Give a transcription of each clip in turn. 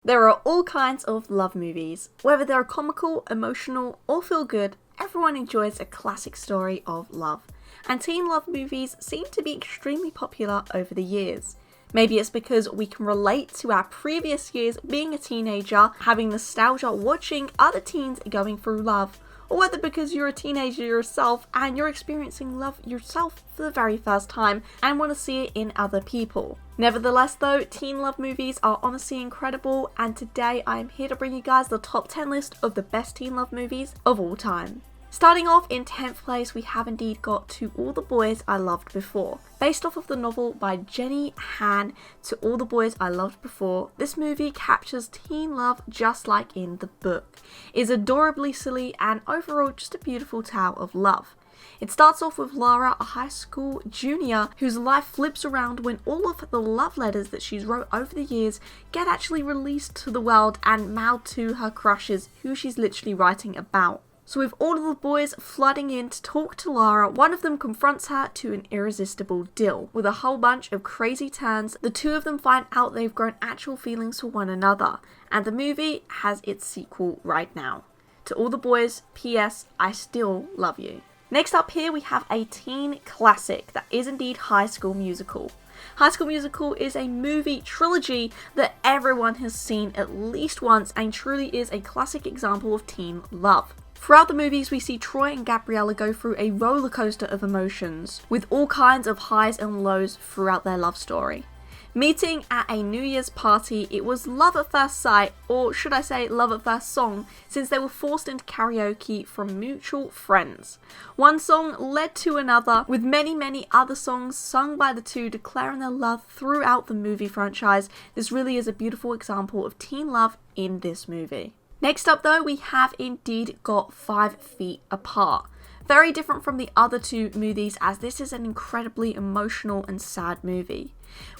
There are all kinds of love movies. Whether they're comical, emotional, or feel good, everyone enjoys a classic story of love. And teen love movies seem to be extremely popular over the years. Maybe it's because we can relate to our previous years being a teenager, having nostalgia watching other teens going through love, or whether because you're a teenager yourself and you're experiencing love yourself for the very first time and want to see it in other people. Nevertheless though, teen love movies are honestly incredible, and today I am here to bring you guys the top 10 list of the best teen love movies of all time. Starting off in 10th place, we have indeed got To All the Boys I Loved Before. Based off of the novel by Jenny Han, To All the Boys I Loved Before, this movie captures teen love just like in the book. It is adorably silly and overall just a beautiful tale of love. It starts off with Lara, a high school junior whose life flips around when all of the love letters that she's wrote over the years get actually released to the world and mailed to her crushes who she's literally writing about. So with all of the boys flooding in to talk to Lara, one of them confronts her to an irresistible deal. With a whole bunch of crazy turns, the two of them find out they've grown actual feelings for one another, and the movie has its sequel right now. To All the Boys, P.S. I Still Love You. Next up here we have a teen classic that is indeed High School Musical. High School Musical is a movie trilogy that everyone has seen at least once and truly is a classic example of teen love. Throughout the movies, we see Troy and Gabriella go through a roller coaster of emotions, with all kinds of highs and lows throughout their love story. Meeting at a New Year's party, it was love at first sight, or should I say love at first song, since they were forced into karaoke from mutual friends. One song led to another, with many other songs sung by the two declaring their love throughout the movie franchise. This really is a beautiful example of teen love in this movie. Next up though, we have indeed got 5 Feet Apart. Very different from the other two movies, as this is an incredibly emotional and sad movie.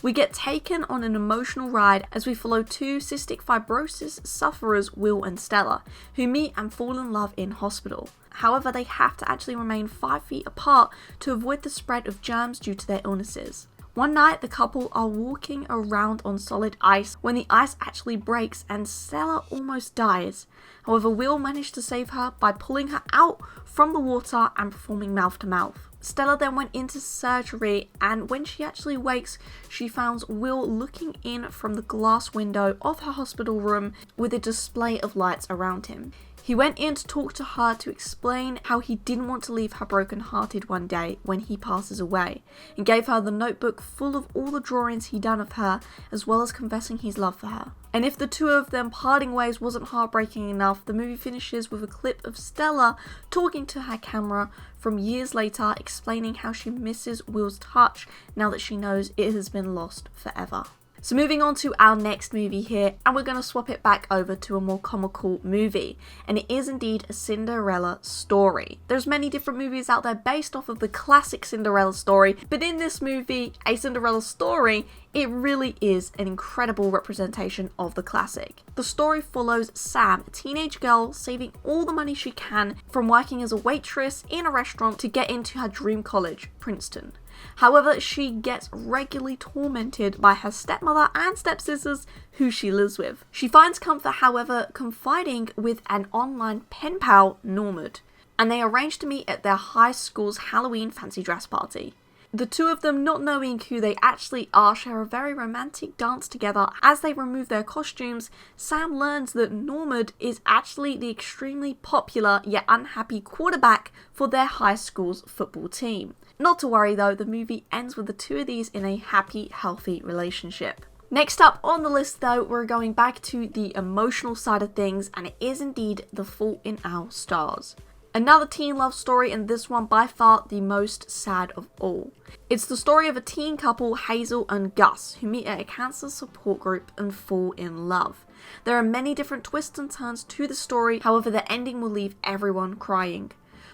We get taken on an emotional ride as we follow two cystic fibrosis sufferers, Will and Stella, who meet and fall in love in hospital. However, they have to actually remain 5 feet apart to avoid the spread of germs due to their illnesses. One night, the couple are walking around on solid ice when the ice actually breaks and Stella almost dies. However, Will managed to save her by pulling her out from the water and performing mouth to mouth. Stella then went into surgery, and when she actually wakes, she finds Will looking in from the glass window of her hospital room with a display of lights around him. He went in to talk to her to explain how he didn't want to leave her broken-hearted one day when he passes away, and gave her the notebook full of all the drawings he'd done of her, as well as confessing his love for her. And if the two of them parting ways wasn't heartbreaking enough, the movie finishes with a clip of Stella talking to her camera from years later, explaining how she misses Will's touch now that she knows it has been lost forever. So moving on to our next movie here, and we're going to swap it back over to a more comical movie, and it is indeed a Cinderella Story. There's many different movies out there based off of the classic Cinderella story, but in this movie, A Cinderella Story, it really is an incredible representation of the classic. The story follows Sam, a teenage girl saving all the money she can from working as a waitress in a restaurant to get into her dream college, Princeton. However, she gets regularly tormented by her stepmother and stepsisters who she lives with. She finds comfort, however, confiding with an online pen pal, Normand, and they arrange to meet at their high school's Halloween fancy dress party. The two of them, not knowing who they actually are, share a very romantic dance together. As they remove their costumes, Sam learns that Normand is actually the extremely popular yet unhappy quarterback for their high school's football team. Not to worry though, the movie ends with the two of these in a happy, healthy relationship. Next up on the list though, we're going back to the emotional side of things, and it is indeed The Fault in Our Stars. Another teen love story, and this one by far the most sad of all. It's the story of a teen couple, Hazel and Gus, who meet at a cancer support group and fall in love. There are many different twists and turns to the story, however the ending will leave everyone crying.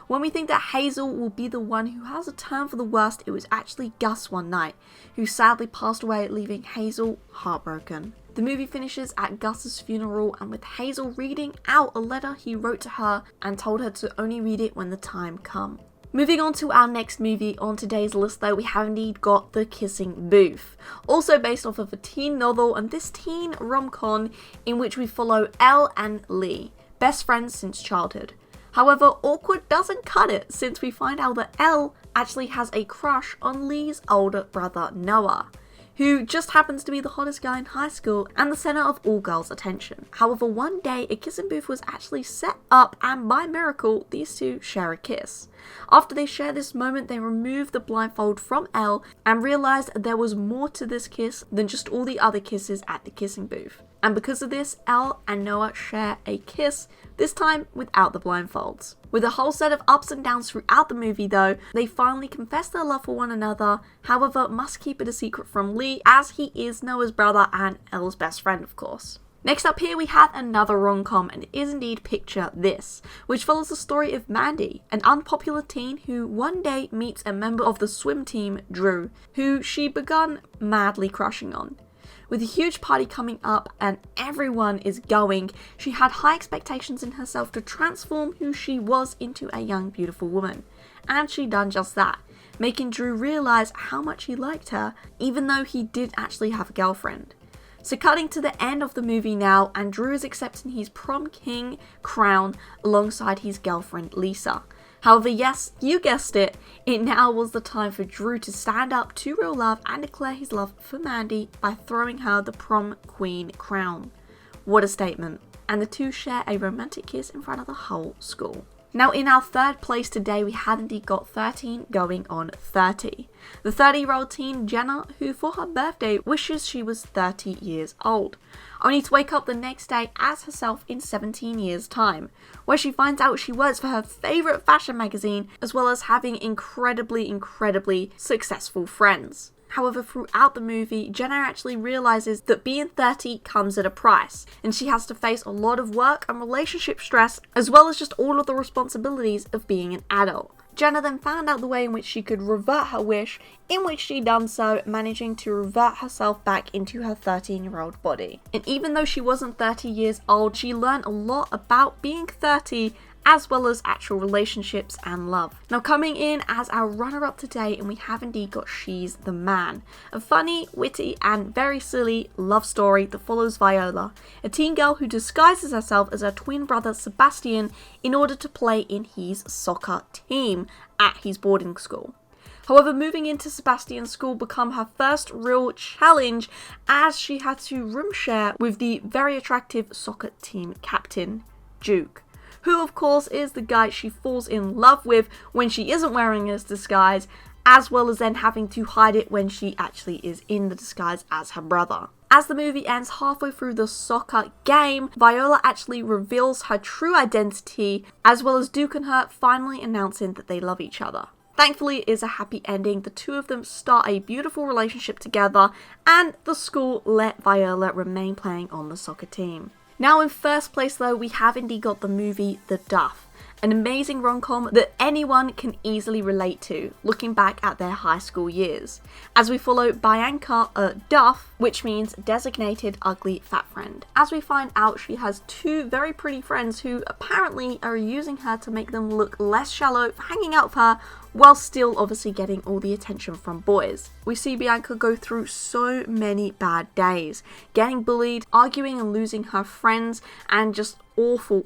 When we think that Hazel will be the one who has a turn for the worst, it was actually Gus one night, who sadly passed away, leaving Hazel heartbroken. The movie finishes at Gus's funeral, and with Hazel reading out a letter he wrote to her and told her to only read it when the time come. Moving on to our next movie on today's list though, we have indeed got The Kissing Booth. Also based off of a teen novel and this teen rom-com in which we follow Elle and Lee, best friends since childhood. However, awkward doesn't cut it since we find out that Elle actually has a crush on Lee's older brother Noah, who just happens to be the hottest guy in high school and the center of all girls' attention. However, one day a kissing booth was actually set up and by miracle, these two share a kiss. After they share this moment, they remove the blindfold from Elle and realized there was more to this kiss than just all the other kisses at the kissing booth. And because of this, Elle and Noah share a kiss, this time without the blindfolds. With a whole set of ups and downs throughout the movie though, they finally confess their love for one another, however must keep it a secret from Lee as he is Noah's brother and Elle's best friend of course. Next up here we have another rom-com and it is indeed Picture This, which follows the story of Mandy, an unpopular teen who one day meets a member of the swim team, Drew, who she begun madly crushing on. With a huge party coming up and everyone is going, she had high expectations in herself to transform who she was into a young beautiful woman. And she done just that, making Drew realize how much he liked her, even though he did actually have a girlfriend. So cutting to the end of the movie now, and Drew is accepting his prom king crown alongside his girlfriend Lisa. However, yes, you guessed it, it now was the time for Drew to stand up to real love and declare his love for Mandy by throwing her the prom queen crown. What a statement. And the two share a romantic kiss in front of the whole school. Now in our third place today, we have indeed got 13 going on 30. The 30-year-old teen Jenna, who for her birthday wishes she was 30 years old, only to wake up the next day as herself in 17 years time, where she finds out she works for her favourite fashion magazine as well as having incredibly successful friends. However, throughout the movie, Jenna actually realizes that being 30 comes at a price, and she has to face a lot of work and relationship stress, as well as just all of the responsibilities of being an adult. Jenna then found out the way in which she could revert her wish, in which she done so, managing to revert herself back into her 13-year-old body. And even though she wasn't 30 years old, she learned a lot about being 30 as well as actual relationships and love. Now coming in as our runner-up today, and we have indeed got She's the Man, a funny, witty and very silly love story that follows Viola, a teen girl who disguises herself as her twin brother Sebastian in order to play in his soccer team at his boarding school. However, moving into Sebastian's school became her first real challenge as she had to room share with the very attractive soccer team captain, Duke, who of course is the guy she falls in love with when she isn't wearing his disguise, as well as then having to hide it when she actually is in the disguise as her brother. As the movie ends halfway through the soccer game, Viola actually reveals her true identity, as well as Duke and her finally announcing that they love each other. Thankfully, it is a happy ending. The two of them start a beautiful relationship together, and the school let Viola remain playing on the soccer team. Now in first place though, we have indeed got the movie The Duff, an amazing rom-com that anyone can easily relate to, looking back at their high school years, as we follow Bianca, Duff, which means designated ugly fat friend. As we find out, she has two very pretty friends who apparently are using her to make them look less shallow for hanging out with her, while still obviously getting all the attention from boys. We see Bianca go through so many bad days, getting bullied, arguing and losing her friends, and just awful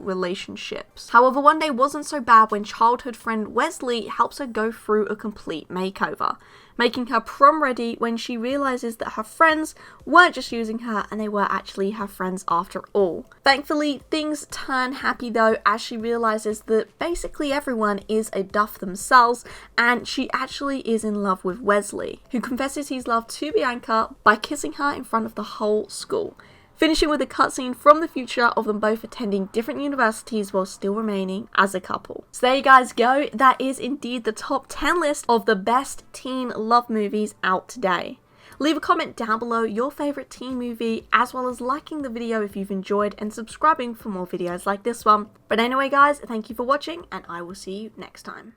relationships. However, one day wasn't so bad when childhood friend Wesley helps her go through a complete makeover, making her prom ready when she realizes that her friends weren't just using her and they were actually her friends after all. Thankfully, things turn happy though as she realizes that basically everyone is a Duff themselves, and she actually is in love with Wesley, who confesses his love to Bianca by kissing her in front of the whole school, finishing with a cutscene from the future of them both attending different universities while still remaining as a couple. So there you guys go, that is indeed the top 10 list of the best teen love movies out today. Leave a comment down below your favourite teen movie, as well as liking the video if you've enjoyed and subscribing for more videos like this one. But anyway guys, thank you for watching and I will see you next time.